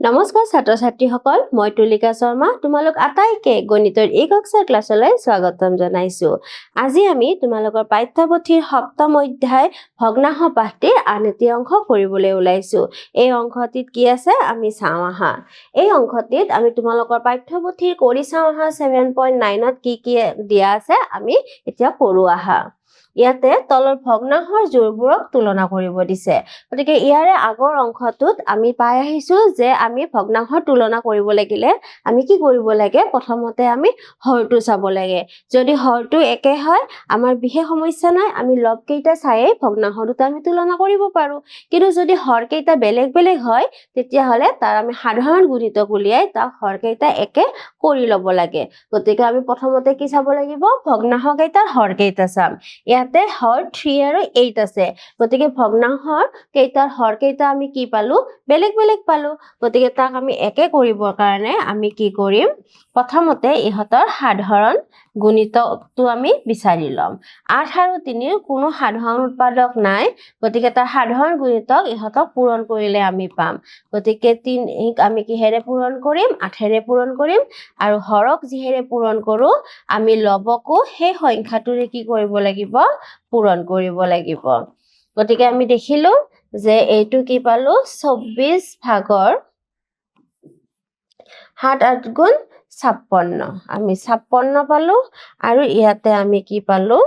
নমস্কাৰ ছাত্ৰ ছাত্ৰীসকল, মই তুলিকা শৰ্মা তোমালোক আটাইকে গণিতৰ এই কক্ষাৰ ক্লাছলৈ স্বাগতম জনাইছো। আজি আমি তোমালোকৰ পাঠ্যপুথিৰ সপ্তম অধ্যায় ভগ্নাংশ পাঠটিৰ আন এটি অংশ কৰিবলৈ ওলাইছো। এই অংশটিত কি আছে আমি চাওঁ আহা। এই অংশটিত আমি তোমালোকৰ পাঠ্যপুথিৰ কৰি চাওঁ আহা 7.9ত কি দিয়া আছে আমি এতিয়া পঢ়ো আহা। ইয়াতে তলৰ ভগ্নাংশৰ জোৰবোৰক তুলনা কৰিব দিছে। গতিকে ইয়াৰে আগৰ অংশটোত আমি পাই আহিছো যে আমি ভগ্নাংশৰ তুলনা কৰিব লাগিলে আমি কি কৰিব লাগে, প্ৰথমতে আমি হৰটো চাব লাগে। যদি হৰটো একে হয় আমাৰ বিশেষ সমস্যা নাই, আমি লব কেইটা চাইয়ে ভগ্নাংশ দুটা আমি তুলনা কৰিব পাৰো। কিন্তু যদি হৰ কেইটা বেলেগ বেলেগ হয় তেতিয়াহলে তাৰ আমি সাধাৰণ গুণিতক উলিয়াই তাৰ হৰ কেইটা একে কৰি ল'ব লাগে। গতিকে আমি প্ৰথমতে কি চাব লাগিব, ভগ্নাংশ কেইটাৰ হৰ কেইটা চাম। ইয়াতে হৰ 3 আৰু 8 আছে। গতিকে ভগ্নাংশৰ কেইটাৰ হৰ কেইটা আমি কি পালো, বেলেগ বেলেগ পালো। গতিকে তাক আমি একে কৰিবৰ কাৰণে আমি কি কৰিম, প্ৰথমতে ইহঁতৰ সাধাৰণ গুণিতকটো আমি বিচাৰি ল'ম। 8 আৰু 3ৰ কোনো সাধাৰণ উৎপাদক নাই, গতিকে তাৰ সাধাৰণ গুণিতক ইহঁতক পূৰণ কৰিলে আমি পাম। গতিকে 3ক আমি কিহেৰে পূৰণ কৰিম, 8ৰে পূৰণ কৰিম। আৰু হৰক যিহেৰে পূৰণ কৰো আমি লবকো সেই সংখ্যাটোৰে কি কৰিব লাগিব, পূৰণ কৰিব লাগিব। গতিকে আমি দেখিলো যে এইটো কি পালো, 24 ভাগৰ 7 8 গুণ 56, আমি 56 পালো। আৰু ইয়াতে আমি কি পালো,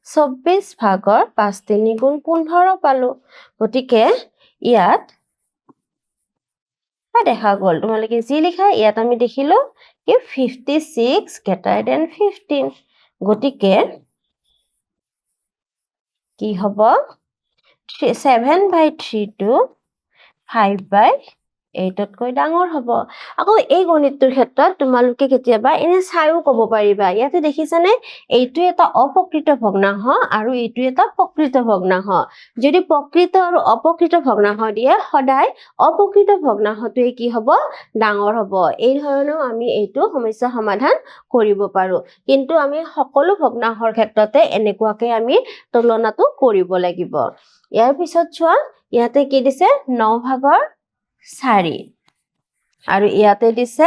24 ভাগৰ 5 3 গুণ 15 পালো। গতিকে ইয়াত দেখা গ'ল, তোমালোকে যি লিখা ইয়াত আমি দেখিলো কি 56 greater than 15। গতিকে কি হ'ব, 7/3 টো 5/8তকৈ ডাঙৰ হ'ব। আকৌ এই গণিতটোৰ ক্ষেত্ৰত তোমালোকে কেতিয়াবা এনে চাইও ক'ব পাৰিবা। ইয়াতে দেখিছানে, এইটো এটা অপ্ৰকৃত ভগ্নাংশ আৰু এইটো এটা প্ৰকৃত ভগ্নাংশ। যদি প্ৰকৃত আৰু অপ্ৰকৃত ভগ্নাংশ দিয়ে সদায় অপ্ৰকৃত ভগ্নাংশটোৱে কি হ'ব, ডাঙৰ হ'ব। এই ধৰণেও আমি এইটো সমস্যা সমাধান কৰিব পাৰো। কিন্তু আমি সকলো ভগ্নাংশৰ ক্ষেত্ৰতে এনেকুৱাকে আমি তুলনাটো কৰিব লাগিব। ইয়াৰ পিছত চোৱা, ইয়াতে কি দিছে 9 ভাগৰ 4 আৰু ইয়াতে দিছে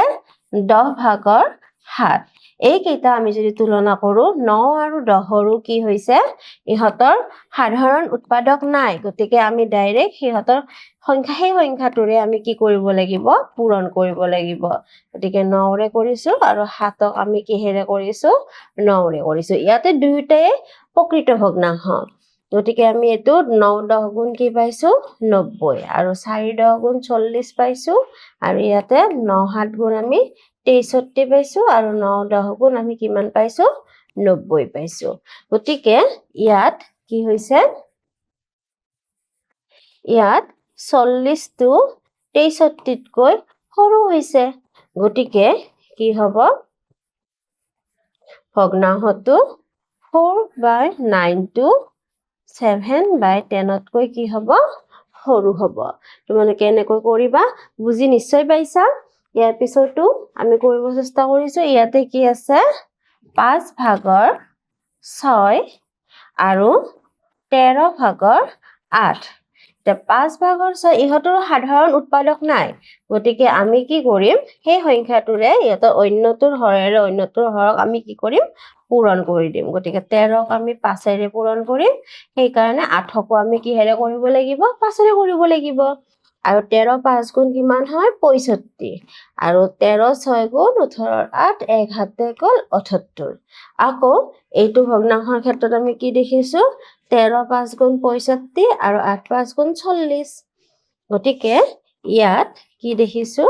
10 ভাগৰ 7। এইকেইটা আমি যদি তুলনা কৰো 9 আৰু 10ৰো কি হৈছে, ইহঁতৰ সাধাৰণ উৎপাদক নাই। গতিকে আমি ডাইৰেক্ট সিহঁতৰ সেই সংখ্যাটোৰে আমি কি কৰিব লাগিব, পূৰণ কৰিব লাগিব। গতিকে 9ৰে কৰিছো আৰু 7ক আমি কিহেৰে কৰিছো, 9ৰে কৰিছো। ইয়াতে দুয়োটাই প্ৰকৃত ভগ্নাংশ। গতিকে আমি এইটো 9 10 গুণ কি পাইছো, 90 আৰু 4 10 গুণ 40 পাইছো। আৰু ইয়াতে 9 7 গুণ আমি 63 পাইছো আৰু 9 10 গুণ আমি কিমান পাইছো, 90 পাইছো। গতিকে ইয়াত কি হৈছে, ইয়াত 40টো 63তকৈ সৰু হৈছে। গতিকে কি হ'ব, ভগ্নাংশটো 4/9 টো 7/10তকৈ কি হ'ব, সৰু হ'ব। তোমালোকে এনেকৈ কৰিবা, বুজি নিশ্চয় পাইছা। ইয়াৰ পিছতো আমি কৰিব চেষ্টা কৰিছো। ইয়াতে কি আছে, 5 ভাগৰ 6 আৰু 13 ভাগৰ 8। এতিয়া 5 ভাগৰ 6 ইহঁতৰ সাধাৰণ উৎপাদক নাই। গতিকে আমি কি কৰিম, সেই সংখ্যাটোৰে ইহঁতৰ অন্যটোৰ হৰেৰে অন্যটোৰ হৰক আমি কি কৰিম, পূৰণ কৰি দিম। গতিকে 13ক আমি 5ৰে পূৰণ কৰিম। সেইকাৰণে 8কো আমি কিহেৰে কৰিব লাগিব, 5ৰে কৰিব লাগিব। আৰু 13 5 গুণ কিমান হয়, 65। আৰু 13 6 গুণ 18 8, 1 হাতে গ'ল 78। আকৌ এইটো ভগ্নাংশৰ ক্ষেত্ৰত আমি কি দেখিছো, 13 5 গুণ 65 আৰু 8 5 গুণ 40। গতিকে ইয়াত কি দেখিছো,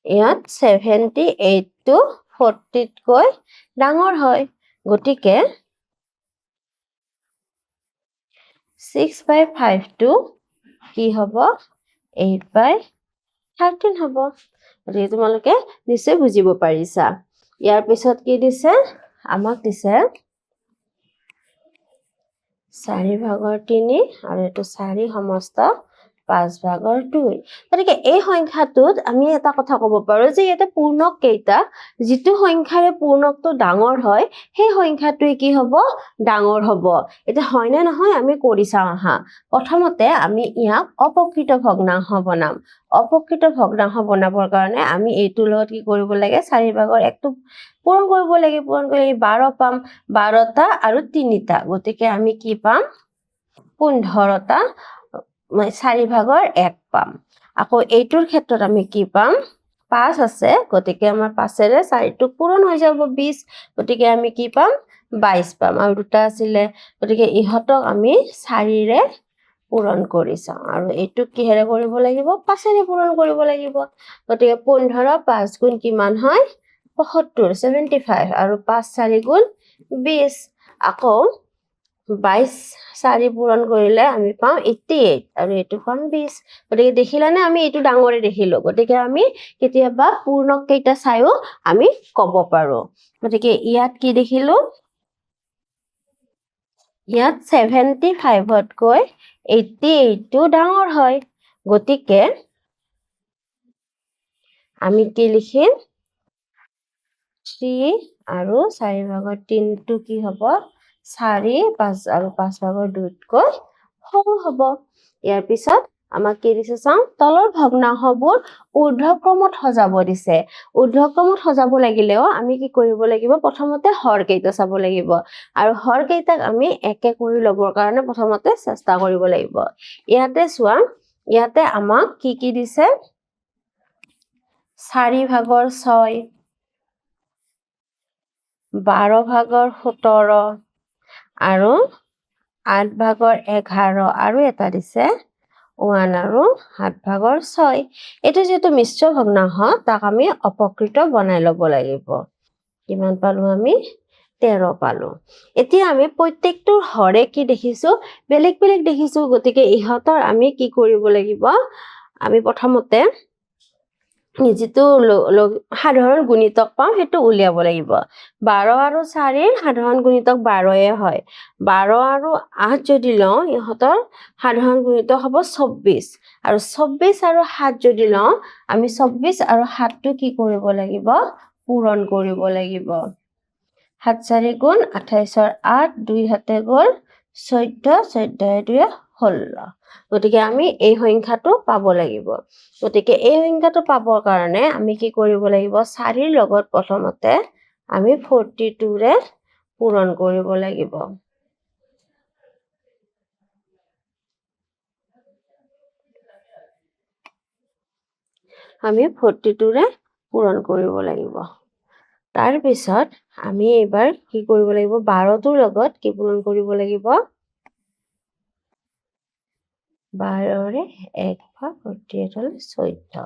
ইয়াত 78 টো 40তকৈ ডাঙৰ হয়। গতিকে 6/5 টো কি হ'ব, 8/13 হ'ব। গতিকে তোমালোকে নিশ্চয় বুজিব পাৰিছা। ইয়াৰ পিছত কি দিছে, আমাক দিছে 4 ভাগৰ 3 আৰু এইটো 4 সমস্ত 5/2 গতিকে এই সংখ্যাটোত আমি এটা কথা ক'ব পাৰো যে ইয়াতে পূৰ্ণক কেইটা যিটো সংখ্যাৰে পূৰ্ণকটো ডাঙৰ হয় সেই সংখ্যাটোৱে কি হ'ব ডাঙৰ হ'ব এটা হয় নে নহয় আমি কৰি চাওঁ আহা প্ৰথমতে আমি ইয়াক অপকৃত ভগ্নাংশ বনাম অপকৃত ভগ্নাংশ বনাবৰ কাৰণে আমি এইটোৰ লগত কি কৰিব লাগে 4/1টো পূৰণ কৰিব লাগে পূৰণ কৰি 12 পাম 12টা আৰু 3টা গতিকে আমি কি পাম 15টা 4/1 পাম আকৌ এইটোৰ ক্ষেত্ৰত আমি কি পাম 5 আছে গতিকে আমাৰ 5ৰে 4টো পূৰণ হৈ যাব 20 গতিকে আমি কি পাম 22 পাম আৰু দুটা আছিলে গতিকে ইহতক আমি 4ৰে পূৰণ কৰি চাওঁ আৰু এইটো কিহেৰে কৰিব লাগিব 5ৰে পূৰণ কৰিব লাগিব গতিকে 15 5 গুণ কিমান হয় 75 75 আৰু 5 4 গুণ 20 আকৌ 22 4 পূৰণ কৰিলে আমি পাম 88 আৰু এইটো পাম 20 গতিকে দেখিলানে আমি এইটো ডাঙৰে দেখিলো গতিকে আমি কেতিয়াবা পূৰ্ণক কেইটা চাইও আমি ক'ব পাৰো গতিকে ইয়াত কি দেখিলো ইয়াত 75তকৈ 88টো ডাঙৰ হয় গতিকে আমি কি লিখিম 3 আৰু 4/3টো কি হ'ব 4 5 আৰু 5/2তকৈ সৰু হ'ব ইয়াৰ পিছত আমাক কি দিছে চাওঁ তলৰ ভগ্নাংশবোৰ ঊৰ্ধ্বক্ৰমত সজাব দিছে ঊৰ্ধ্বক্ৰমত সজাব লাগিলেও আমি কি কৰিব লাগিব প্ৰথমতে হৰ কেইটা চাব লাগিব আৰু হৰ কেইটাক আমি একে কৰি ল'বৰ কাৰণে প্ৰথমতে চেষ্টা কৰিব লাগিব ইয়াতে চোৱা ইয়াতে আমাক কি দিছে 4/6 12/17 আৰু 8/11 আৰু এটা দিছে 1 আৰু 7/6 এইটো যেটো মিশ্ৰ ভগ্নাংশ তাক আমি অপকৃত বনাই ল'ব লাগিব কিমান পালো আমি 13 পালো এতিয়া আমি প্ৰত্যেকটোৰ হৰে কি দেখিছো বেলেগ বেলেগ দেখিছো গতিকে ইহতৰ আমি কি কৰিব লাগিব আমি প্ৰথমতে যেটো সাধাৰণ গুণিতক পাম হেতু উলিয়াব লাগিব 12 আৰু 4ৰ সাধাৰণ গুণিতক 12 হয় 12 আৰু 8 যদি লওঁ ইহতৰ সাধাৰণ গুণিতক হ'ব 24 আৰু 24 আৰু 7 যদি লওঁ আমি 24 আৰু 7টো কি কৰিব লাগিব পূৰণ কৰিব লাগিব 7 4 গুণ 28ৰ 8 2 হাতে গ'ল 14 14 2 16 গতিকে আমি এই সংখ্যাটো পাব লাগিব গতিকে এই সংখ্যাটো পাবৰ কাৰণে আমি কি কৰিব লাগিব 4ৰ লগত প্ৰথমতে আমি 42ৰে পূৰণ কৰিব লাগিব আমি 42ৰে পূৰণ কৰিব লাগিব তাৰ পিছত আমি এবাৰ কি কৰিব লাগিব 12টোৰ লগত কি পূৰণ কৰিব লাগিব 12ৰে 1/48 হ'ল 14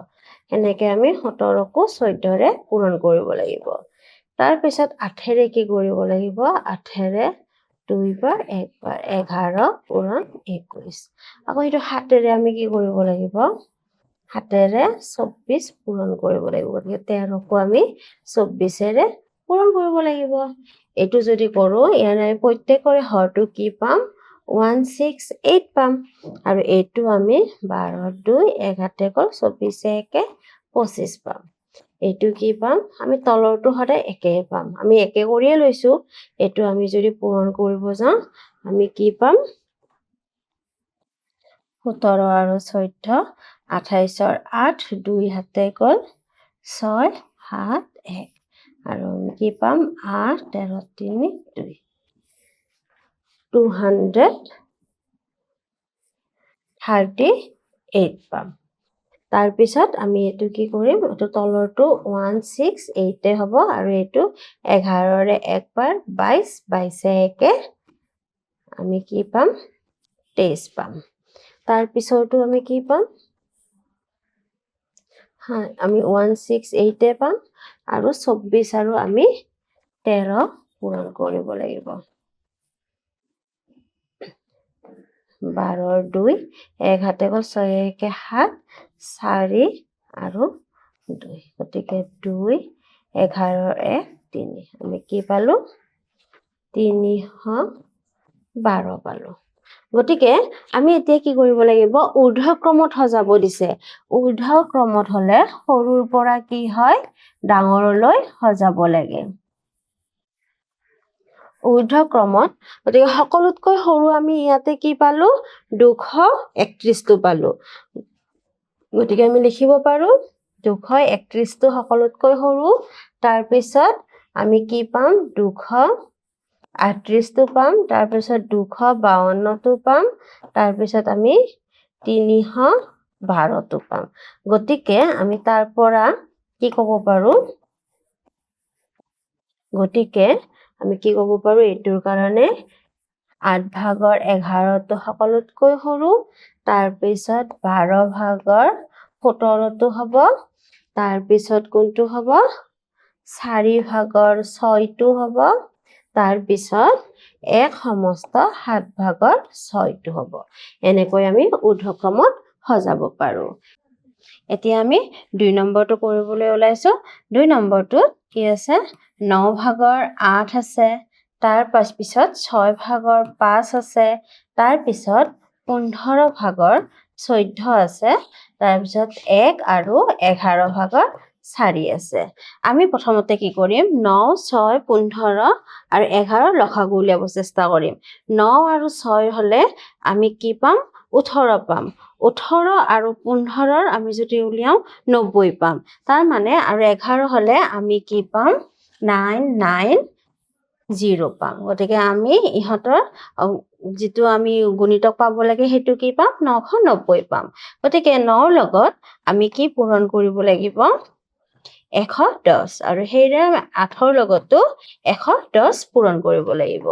এনেকে আমি 17কো 14ৰে পূৰণ কৰিব লাগিব তাৰ পিছত 8ৰে কি কৰিব লাগিব 8ৰে 2/1/11 পূৰণ 21 আকৌ এইটো 7ৰে আমি কি কৰিব লাগিব 7ৰে 24 পূৰণ কৰিব লাগিব গতিকে 13কো আমি 24ৰে পূৰণ কৰিব লাগিব এইটো যদি কৰো ইয়াৰে প্ৰত্যেকৰে হৰটো কি পাম 168 পাম আৰু এইটো আমি 12 2 1 হাতে গ'ল 24 1 25 পাম এইটো কি পাম আমি তলৰটো সদায় একে পাম আমি একে কৰিয়ে লৈছো এইটো আমি যদি পূৰণ কৰিব যাওঁ আমি কি পাম 17 আৰু 14 28ৰ 8 2 হাতে গ'ল 6 7 1 আৰু আমি কি পাম 8 13 3 2 238 পাম তাৰ পিছত আমি এটো কি কৰিম এটো তলৰটো 168 হ'ব আৰু এটো 11ৰে 1 বাৰ 22 22 1 আমি কি পাম 23 পাম তাৰ পিছৰটো আমি কি পাম আমি 168 পাম আৰু 24 আৰু আমি 13 পূৰণ কৰিব লাগিব 12ৰ 2 1 হাতে গ'ল 6 1 7 4 আৰু 2 গতিকে 2 11ৰ 1 3 আমি কি পালো 312 পালো গতিকে আমি এতিয়া কি কৰিব লাগিব ঊৰ্ধ্বক্ৰমত সজাব দিছে ঊৰ্ধ্বক্ৰমত হলে সৰুৰ পৰা কি হয় ডাঙৰলৈ সজাব লাগে ঊৰ্ধ্বক্ৰমত গতিকে সকলোতকৈ সৰু আমি ইয়াতে কি পালো 231 টো পালো গতিকে আমি লিখিব পাৰো 231 টো সকলোতকৈ সৰু তাৰ পিছত আমি কি পাম 238 টো পাম তাৰ পিছত 252 টো পাম তাৰ পিছত আমি 312 টো পাম গতিকে আমি তাৰ পৰা কি ক'ব পাৰো গতিকে আমি কি ক'ব পাৰো এটোৰ কাৰণে 8 ভাগৰ 11 টো সকলোতকৈ সৰু তাৰ পিছত 12 ভাগৰ 17 টো হ'ব তাৰ পিছত কোনটো হ'ব 4 ভাগৰ 6 টো হ'ব তাৰ পিছত 1 সমস্ত 7 ভাগৰ 6 টো হ'ব এনেকৈ আমি ঊৰ্ধ্বক্ৰমত সজাব পাৰো এতিয়া আমি 2 নম্বৰটো কৰিবলৈ ওলাইছো 2 নম্বৰটো কি আছে 9 ভাগৰ 8 আছে তাৰ পিছত 6 ভাগৰ 5 আছে তাৰ পিছত 15 ভাগৰ 14 আছে তাৰ পিছত 1 আৰু 11 ভাগৰ 4 আছে আমি প্ৰথমতে কি কৰিম 9 6 15 আৰু 11 লসাগু উলিয়াব চেষ্টা কৰিম 9 আৰু 6 হলে আমি কি পাম 18 পাম 18 আৰু 15 আমি যদি উলিয়াও 90 পাম তাৰ মানে আৰু 11 হলে আমি কি পাম 990 পাম গতিকে আমি ইহঁতৰ যেটো আমি গুণিতক পাব লাগে হেতু কি পাম 990 পাম গতিকে 9 লগত আমি কি পূৰণ কৰিব লাগিব 110 আৰু হেইৰে 8 লগতো 110 পূৰণ কৰিব লাগিব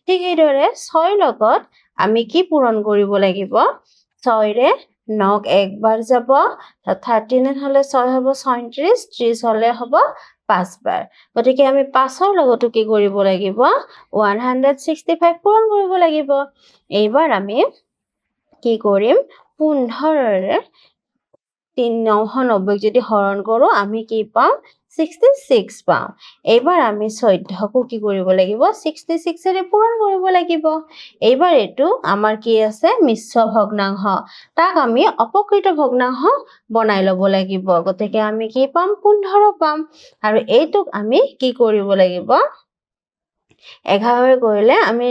ঠিক হেইদৰে 6 লগত আমি কি পূৰণ কৰিব লাগিব 6 ৰে 9 একবাৰ যাব 39 হলে 6 হ'ব 37 30 হলে হ'ব 5 বাৰ গতিকে আমি 5ৰ লগতো কি কৰিব লাগিব 165 পূৰণ কৰিব লাগিব এইবাৰ আমি কি কৰিম 15 ৰে 990 যদি হৰণ কৰো আমি কি পাম 66 পাম এইবাৰ আমি 14 কো কি কৰিব লাগিব 66 ৰে পূৰণ কৰিব লাগিব এইবাৰ এটো আমাৰ কি আছে মিশ্ৰ ভগ্নাংশ তাক আমি অপকৃত ভগ্নাংশ বনাই লব লাগিব গতিকে আমি কি পাম 15 পাম আৰু এইটোক আমি কি কৰিব লাগিব 11 ৰে কৰিলে আমি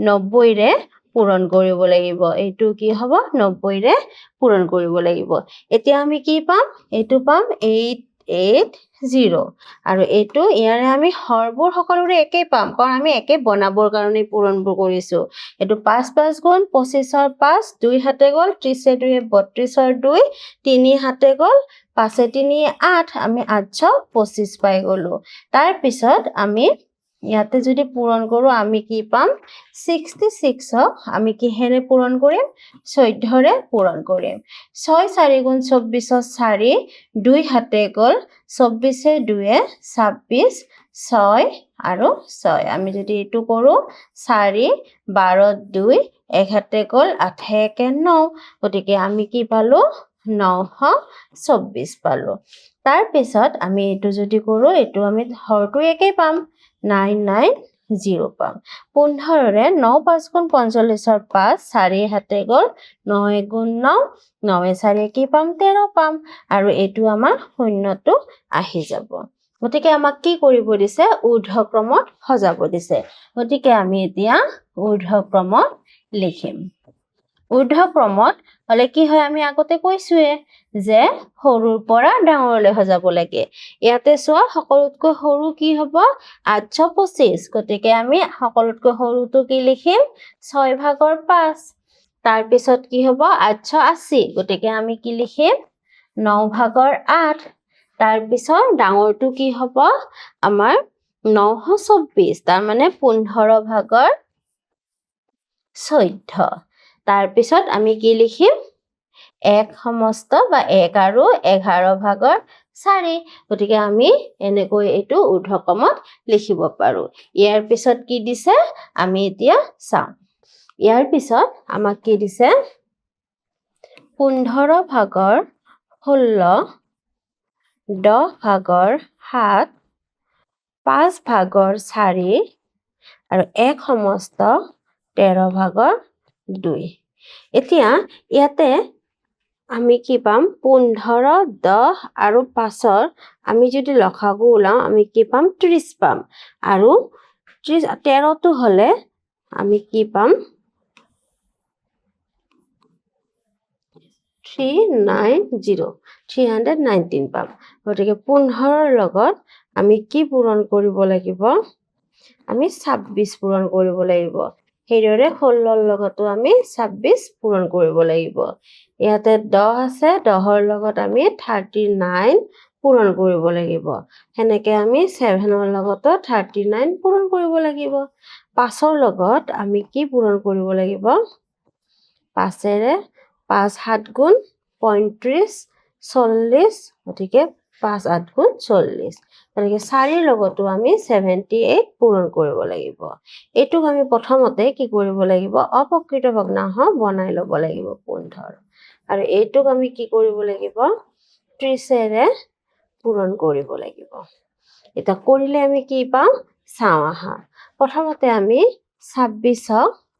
90 ৰে পূৰণ কৰিব লাগিব এইটো কি হ'ব 90 ৰে পূৰণ কৰিব লাগিব এতিয়া আমি কি পাম এইটো পাম 880 আৰু এইটো ইয়াৰে আমি হৰবোৰ সকলোৰে একে পাম কাৰণ আমি একে বনাবৰ কাৰণে পূৰণবোৰ কৰিছো এইটো 5 5 গুণ 25 ৰ 5 2 হাতে গল 30 এ 2 32 ৰ 2 3 হাতে গল 5 এ 3 8 আমি 825 পাই গলো তাৰ পিছত আমি ইয়াতে যদি পূৰণ কৰো আমি কি পাম 66 আমি কিহেৰে পূৰণ কৰিম 14 ৰে পূৰণ কৰিম 6 4 গুণ 24 4 2 হাতে গল 24 এ 2 26 6 আৰু 6 আমি যদি এটো কৰো 4 12 2 1 হাতে গল 8 1 9 গতিকে আমি কি পালো 924 পালো তাৰ পিছত আমি এটো যদি কৰো এটো আমি হৰটো একে পাম 990 পাম 15 ৰে 9 5 গুণ 45 ৰ 5 4 হাতে গল 9 গুণ 9 9 4 কি পাম 13 পাম আৰু এটো আমাৰ শূন্যটো আহি যাব গতিকে আমাক কি কৰিব দিছে ঊৰ্ধ্বক্ৰমত সজাব দিছে গতিকে আমি এতিয়া ঊৰ্ধ্বক্ৰমত লিখিম ঊৰ্ধ্বক্ৰমত হলে কি হয় আমি আগতে কৈছোৱে যে সৰুৰ পৰা ডাঙৰলৈ সজাব লাগে ইয়াতে চোৱা সকলোতকৈ সৰু কি হ'ব 825 গতিকে আমি সকলোতকৈ সৰুটো কি লিখিম 6 ভাগৰ 5 তাৰ পিছত কি হ'ব 880 গতিকে আমি কি লিখিম 9 ভাগৰ 8 তাৰ পিছত ডাঙৰটো কি হ'ব আমাৰ 924 তাৰ মানে 15 ভাগৰ 14 তাৰ পিছত আমি কি লিখিম 1 সমস্ত বা 1 আৰু 11 ভাগৰ 4 গতিকে আমি এনেকৈ এইটো ঊৰ্ধ্বক্ৰমত লিখিব পাৰো ইয়াৰ পিছত কি দিছে আমি এতিয়া চাম ইয়াৰ পিছত আমাক কি দিছে 15 ভাগৰ 16 10 ভাগৰ 7 5 ভাগৰ 4 আৰু 1 সমস্ত 13 ভাগৰ 2 এতিয়া ইয়াতে আমি কি পাম 15 10 আৰু 5ৰ আমি যদি লসাগু ওলাও আমি কি পাম 30 পাম আৰু 13 টো হলে আমি কি পাম 319 পাম গতিকে 15ৰ লগত আমি কি পূৰণ কৰিব লাগিব আমি 26 পূৰণ কৰিব লাগিব সেইদৰে 16ৰ লগতো আমি 26 পূৰণ কৰিব লাগিব ইয়াতে 10 আছে 10ৰ লগত আমি 39 পূৰণ কৰিব লাগিব হেনেকে আমি 7ৰ লগতো 39 পূৰণ কৰিব লাগিব 5ৰ লগত আমি কি পূৰণ কৰিব লাগিব 5ৰে 5 7 গুণ 35 40 গতিকে 5 8 গুণ 40 গতিকে 4ৰ লগতো আমি 78 পূৰণ কৰিব লাগিব এটুক আমি প্ৰথমতে কি কৰিব লাগিব অপকৃত ভগ্নাংশ বনাই ল'ব লাগিব 15 আৰু এইটুক আমি কি কৰিব লাগিব 30ৰে পূৰণ কৰিব লাগিব এটা কৰিলে আমি কি পাম চাওঁ আহা প্ৰথমতে আমি 26ক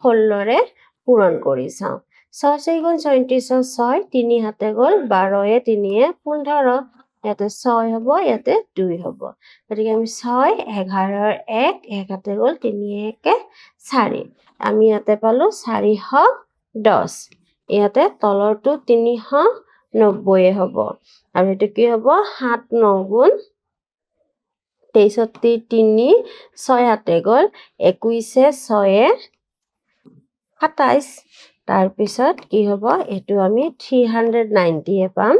16ৰে পূৰণ কৰি চাওঁ 6 4 গুণ 34 6 3 হাতে গ'ল 12 3 15 ইয়াতে 6 হ'ব ইয়াতে 2 হ'ব গতিকে আমি 6 11ৰ 1 1 হাতে গ'ল 3 1 4 আমি ইয়াতে পালো 410 ইয়াতে তলৰটো 390 হ'ব আৰু এটো কি হ'ব 7 9 গুণ 63 3 6 হাতে গ'ল 21 6 27 তাৰ পিছত কি হ'ব এটো আমি 390 পাম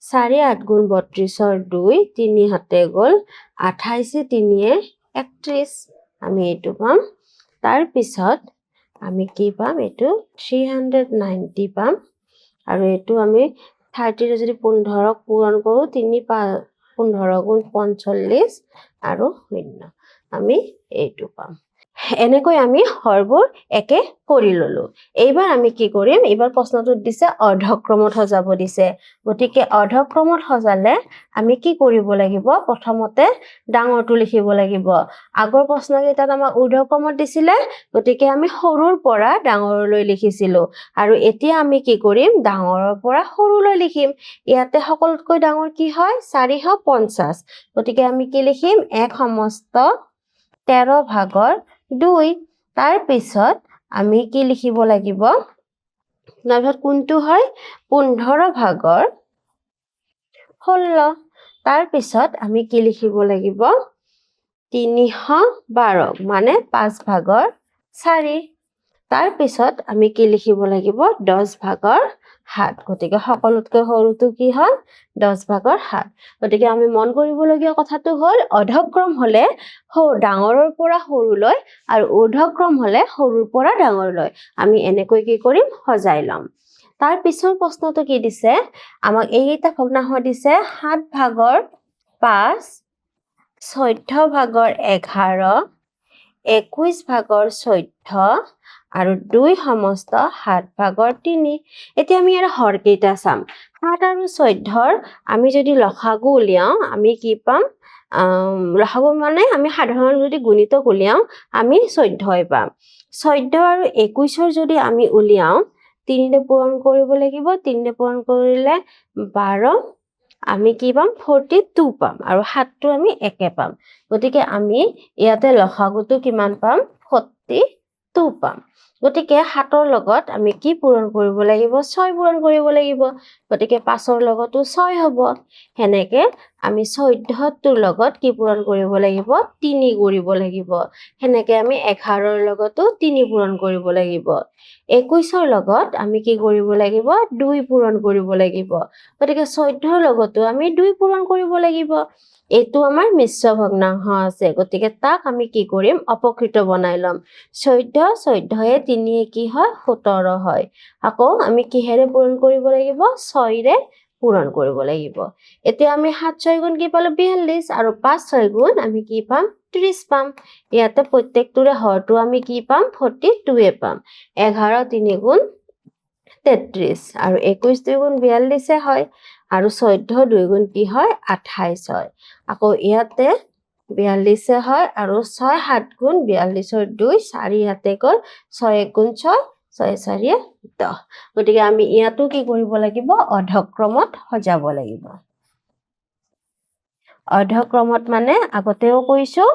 4 8 গুণ 32ৰ 2 3 হাতে গ'ল 28 3 31 আমি এটো পাম তাৰ পিছত আমি কি পাম এটো 390 পাম আৰু এটো আমি 30 যদি 15ক পূৰণ কৰো 3 15 গুণ 45 আৰু 0 আমি এইটো পাম এনেকৈ আমি হৰবোৰ একে কৰি ললো এইবাৰ আমি কি কৰিম এইবাৰ প্ৰশ্নটোত দিছে অৰ্ধক্ৰমত সজাব দিছে গতিকে অৰ্ধক্ৰমত সজালে আমি কি কৰিব লাগিব প্ৰথমতে ডাঙৰটো লিখিব লাগিব আগৰ প্ৰশ্নকেইটাত আমাক ঊৰ্ধ্বক্ৰমত দিছিলে গতিকে আমি সৰুৰ পৰা ডাঙৰলৈ লিখিছিলো আৰু এতিয়া আমি কি কৰিম ডাঙৰৰ পৰা সৰুলৈ লিখিম ইয়াতে সকলোতকৈ ডাঙৰ কি হয় 450 গতিকে আমি কি লিখিম 1 সমস্ত 13 ভাগৰ 2 তাৰ পিছত আমি কি লিখিব লাগিব তাৰপিছত কোনটো হয় 15 ভাগৰ 16 তাৰ পিছত আমি কি লিখিব লাগিব 312 মানে 5 ভাগৰ 4 তাৰ পিছত আমি কি লিখিব লাগিব 10 ভাগৰ 7 গতিকে সকলোতকৈ সৰুটো কি হয় 10 ভাগৰ 7 গতিকে আমি মন কৰিবলগীয়া কথাটো হ'ল অৰ্ধক্ৰম হলে ডাঙৰৰ পৰা সৰুলৈ আৰু ঊৰ্ধ্বক্ৰম হলে সৰুৰ পৰা ডাঙৰলৈ আমি এনেকৈ কি কৰিম সজাই লম তাৰ পিছৰ প্ৰশ্নটো কি দিছে আমাক এইটা ভগ্নাংশ দিছে 7 ভাগৰ 5 14 ভাগৰ 11 21 ভাগৰ 14 আৰু 2 সমস্ত 7 ভাগৰ 3 এতিয়া আমি ইয়াৰ হৰ কেইটা চাম 7 আৰু 14ৰ আমি যদি লসাগু উলিয়াও আমি কি পাম লসাগু মানে আমি সাধাৰণ যদি গুণিতক উলিয়াও আমি 14 পাম 14 আৰু 21ৰ যদি আমি উলিয়াও 3 ৰে পূৰণ কৰিব লাগিব 3 ৰে পূৰণ কৰিলে 12 আমি কি পাম 42 পাম আৰু 7 টো আমি একে পাম গতিকে আমি ইয়াতে লসাগুটো কিমান পাম 42 পাম গতিকে 7ৰ লগত আমি কি পূৰণ কৰিব লাগিব 6 পূৰণ কৰিব লাগিব গতিকে 5ৰ লগতো 6 হ'ব হেনেকে আমি 14ৰ লগত কি পূৰণ কৰিব লাগিব 3 কৰিব লাগিব হেনেকে আমি 11ৰ লগতো 3 পূৰণ কৰিব লাগিব 21ৰ লগত আমি কি কৰিব লাগিব 2 পূৰণ কৰিব লাগিব গতিকে 14ৰ লগতো আমি 2 পূৰণ কৰিব লাগিব এইটো আমাৰ মিশ্ৰ ভগ্নাংশ আছে গতিকে তাক আমি কি কৰিম অপকৃত বনাই লম 14 14 এ 3 এ কি হয় 17 হয় আকৌ আমি কিহেৰে পূৰণ কৰিব লাগিব 6 ৰে পূৰণ কৰিব লাগিব এতিয়া আমি 7 6 গুণ কি পালো 42 আৰু 5 6 গুণ আমি কি পাম 30 পাম ইয়াতে প্ৰত্যেকটোৰে হৰটো আমি কি পাম 42 এ পাম 11 3 গুণ 33 আৰু 21 2 গুণ 42 হয় আৰু 14 2 গুণ কি হয় 28 হয় আকৌ ইয়াতে 42 হয় আৰু 6 7 গুণ 42ৰ 2 4 হাতে গ'ল 6 1 গুণ 6 6 4 10 গতিকে আমি ইয়াতো কি কৰিব লাগিব অৰ্ধক্ৰমত সজাব লাগিব অৰ্ধক্ৰমত মানে আগতেও কৈছো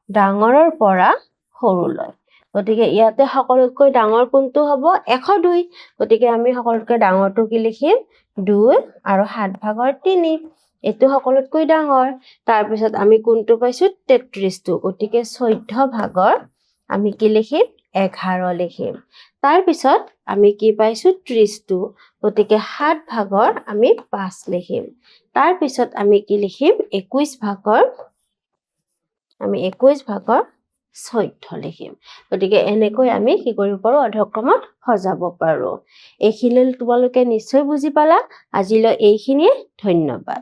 ডাঙৰৰ পৰা সৰুলৈ গতিকে ইয়াতে সকলোতকৈ ডাঙৰ কোনটো হ'ব 102 গতিকে আমি সকলোতকৈ ডাঙৰটো কি লিখিম 2 আৰু 7 ভাগৰ 3 এটো সকলোতকৈ ডাঙৰ তাৰ পিছত আমি কোনটো পাইছো 33 টো গতিকে 14 ভাগৰ আমি কি লিখিম 11 লিখিম তাৰ পিছত আমি কি পাইছো 30 টো গতিকে 7 ভাগৰ আমি 5 লিখিম তাৰ পিছত আমি কি লিখিম 21 ভাগৰ আমি 21 ভাগৰ 14 লিখিম গতিকে এনেকৈ আমি কি কৰিব পাৰো অৰ্ধক্ৰমত সজাব পাৰো এইখিনি তোমালোকে নিশ্চয় বুজি পালা আজিলৈ এইখিনিয়ে ধন্যবাদ